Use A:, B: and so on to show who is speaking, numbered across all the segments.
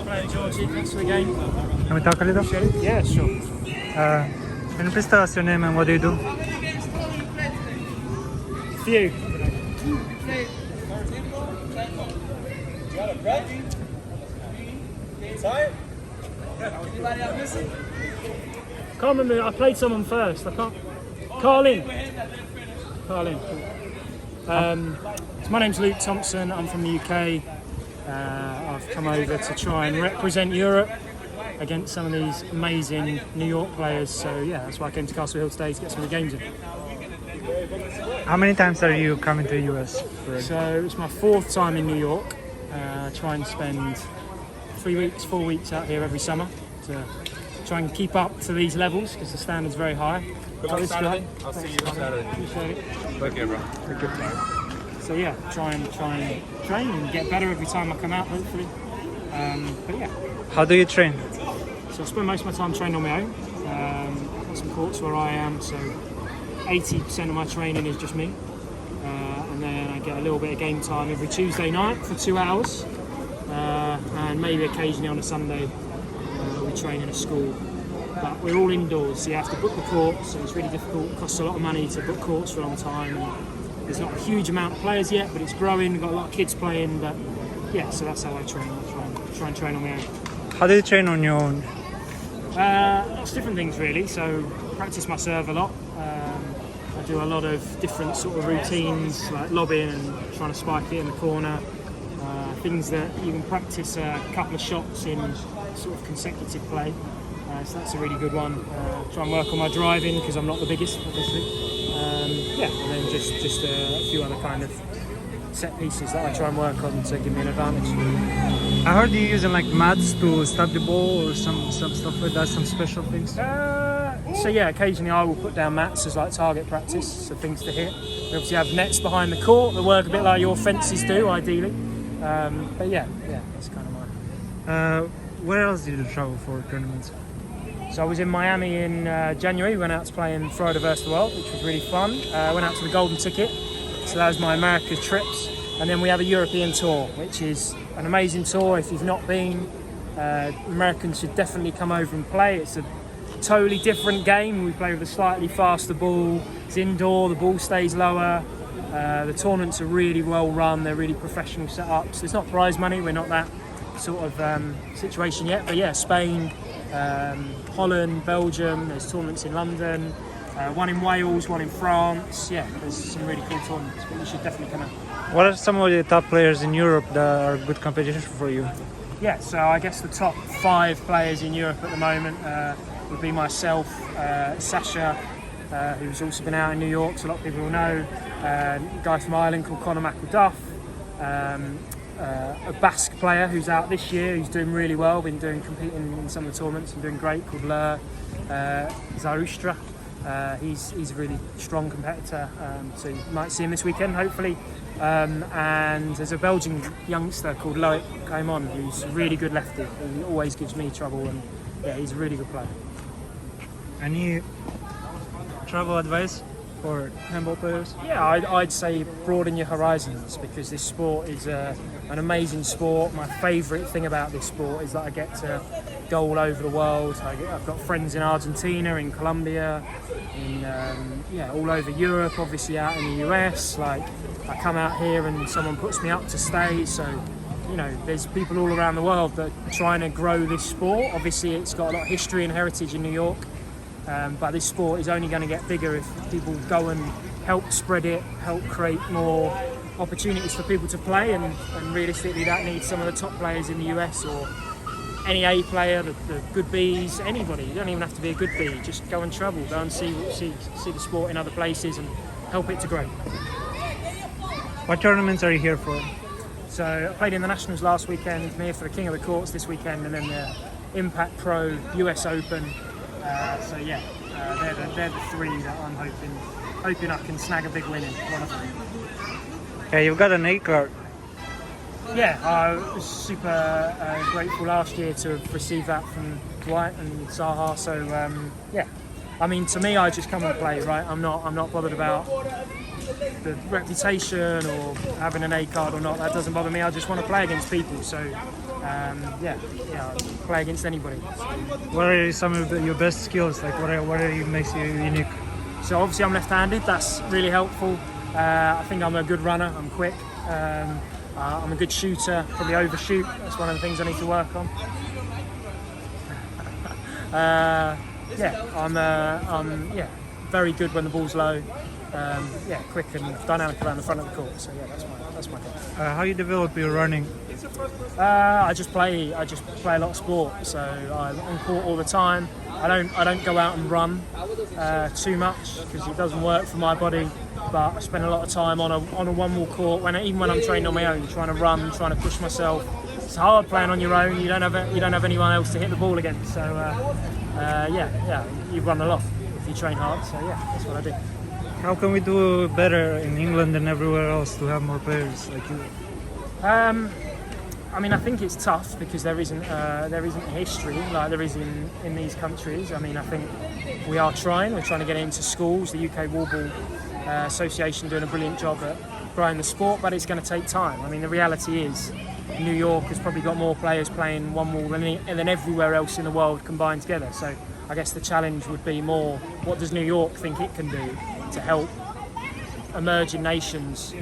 A: playing Georgie. Thanks for the game.
B: Can we talk a little?
A: Yeah, sure.
B: Can you please tell us your name and what do you do?
A: Few. Can't remember. I played someone first. I can't. Carlin. So my name's Luke Thompson. I'm from the UK. I've come over to try and represent Europe against some of these amazing New York players. So yeah, that's why I came to Castle Hill today to get some of the games in.
B: How many times are you coming to the US?
A: So it's my 4th time in New York. I try and spend 4 weeks out here every summer to try and keep up to these levels because the standard's very high.
C: Good luck Saturday. I'll see you Saturday.
A: Appreciate it.
C: Thank you, bro. Thank you.
A: So yeah, try and train and get better every time I come out, hopefully. But yeah.
B: How do you train?
A: So I spend most of my time training on my own. I've got some courts where I am, so 80% of my training is just me. And then I get a little bit of game time every Tuesday night for 2 hours. And maybe occasionally on a Sunday we train in a school. But we're all indoors, so you have to book the courts, so it's really difficult. It costs a lot of money to book courts for a long time. And there's not a huge amount of players yet, but it's growing. We've got a lot of kids playing, but yeah, so that's how I train. I try and train on my own.
B: How do you train on your own?
A: Lots of different things really. So practice my serve a lot. I do a lot of different sort of routines like lobbing and trying to spike it in the corner. Things that you can practice a couple of shots in sort of consecutive play. So that's a really good one. Try and work on my driving because I'm not the biggest, obviously. Yeah, and then just a few other kind of set pieces that I try and work on to give me an advantage.
B: I heard you using like mats to stop the ball or some stuff like that, some special things.
A: So yeah, occasionally I will put down mats as like target practice, so things to hit. We obviously have nets behind the court that work a bit like your fences do, ideally. But yeah, that's kind of mine.
B: Where else did you travel for tournaments?
A: So I was in Miami in January. We went out to play in Florida versus the World, which was really fun. Went out to the Golden Ticket, so that was my America trips. And then we have a European tour, which is an amazing tour. If you've not been, Americans should definitely come over and play. It's a totally different game. We play with a slightly faster ball. It's indoor, the ball stays lower. The tournaments are really well run. They're really professional setups. It's not prize money. We're not that sort of situation yet. But yeah, Spain, Holland, Belgium. There's tournaments in London. One in Wales, one in France. Yeah, there's some really cool tournaments. But you should definitely come out.
B: What are some of the top players in Europe that are good competition for you?
A: Yeah, so I guess the top 5 players in Europe at the moment would be myself, Sasha, who's also been out in New York, so a lot of people will know. A guy from Ireland called Conor McElduff. A Basque player who's out this year, who's doing really well, competing in some of the tournaments and doing great, called Lur Zarustra. He's a really strong competitor, so you might see him this weekend, hopefully. And there's a Belgian youngster called Loic Caimon, who's a really good lefty. He always gives me trouble, and yeah, he's a really good player.
B: Any travel advice for handball players?
A: Yeah, I'd say broaden your horizons, because this sport is an amazing sport. My favourite thing about this sport is that I get to go all over the world. I've got friends in Argentina, in Colombia, in all over Europe, obviously out in the US. Like, I come out here and someone puts me up to stay, so you know, there's people all around the world that are trying to grow this sport. Obviously it's got a lot of history and heritage in New York, but this sport is only going to get bigger if people go and help spread it, help create more opportunities for people to play, and realistically that needs some of the top players in the US, or any A player, the good Bs, anybody. You don't even have to be a good B, just go and travel, go and see the sport in other places and help it to grow.
B: What tournaments are you here for?
A: So I played in the Nationals last weekend, I'm here for the King of the Courts this weekend, and then the Impact Pro US Open. So yeah, they're the 3 that I'm hoping I can snag a big win in, one of them.
B: Okay, you've got an A card.
A: Yeah, I was super grateful last year to have received that from Dwight and Zaha. So yeah, I mean, to me, I just come and play, right? I'm not bothered about the reputation or having an A card or not. That doesn't bother me. I just want to play against people. So play against anybody.
B: What are some of your best skills? Like what makes you unique?
A: So obviously I'm left-handed. That's really helpful. I think I'm a good runner. I'm quick. I'm a good shooter. Probably overshoot. That's one of the things I need to work on. I'm very good when the ball's low. Quick and dynamic around the front of the court. So that's my goal.
B: How you develop your running?
A: I just play a lot of sport. So I'm on court all the time. I don't go out and run too much because it doesn't work for my body. But I spend a lot of time on a one-wall court. Even when I'm training on my own, trying to run, trying to push myself. It's hard playing on your own. You don't have anyone else to hit the ball against. So you run a lot if you train hard. So that's what I do.
B: How can we do better in England and everywhere else to have more players like you?
A: I think it's tough because there isn't a history like there is in these countries. I think we are trying. We're trying to get it into schools. The UK Wallball Association doing a brilliant job at growing the sport, but it's going to take time. The reality is New York has probably got more players playing one wall than everywhere else in the world combined together. So I guess the challenge would be more, what does New York think it can do to help emerging nations,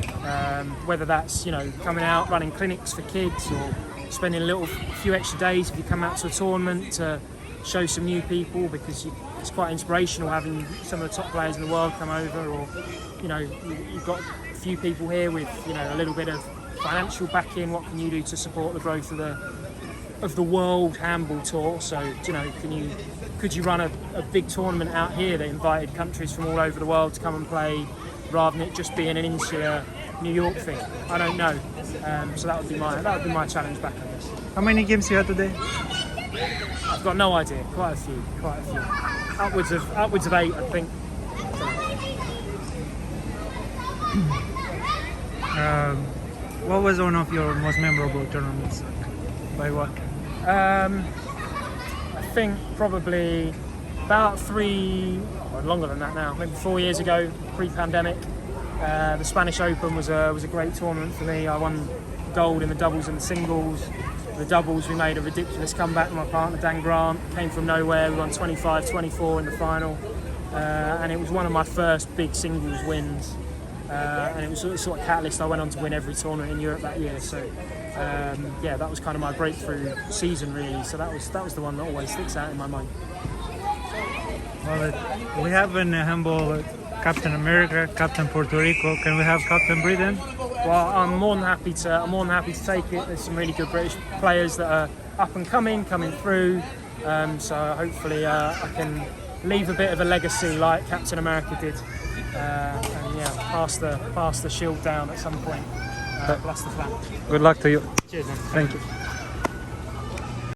A: whether that's coming out running clinics for kids or spending a few extra days if you come out to a tournament to show some new people, because it's quite inspirational having some of the top players in the world come over, or you've got a few people here with a little bit of financial backing. What can you do to support the growth of the World Handball Tour? So could you run a big tournament out here that invited countries from all over the world to come and play, rather than it just being an insular New York thing? I don't know. So that would be my challenge back, I guess.
B: How many games you had today?
A: I've got no idea. Quite a few. Upwards of 8, I think.
B: What was one of your most memorable tournaments? By what?
A: I think probably about longer than that now, maybe 4 years ago, pre-pandemic. The Spanish Open was a great tournament for me. I won gold in the doubles and the singles. The doubles, we made a ridiculous comeback with my partner Dan Grant. Came from nowhere, we won 25-24 in the final. And it was one of my first big singles wins. And it was sort of catalyst. I went on to win every tournament in Europe that year. So that was kind of my breakthrough season, really. So that was the one that always sticks out in my mind.
B: Well, we have in handball Captain America, Captain Puerto Rico. Can we have Captain Britain?
A: Well, I'm more than happy to take it. There's some really good British players that are up and coming through. So hopefully I can leave a bit of a legacy like Captain America did, and pass the shield down at some point. Bless the flag.
B: Good luck to you.
A: Cheers, man.
B: Thank you.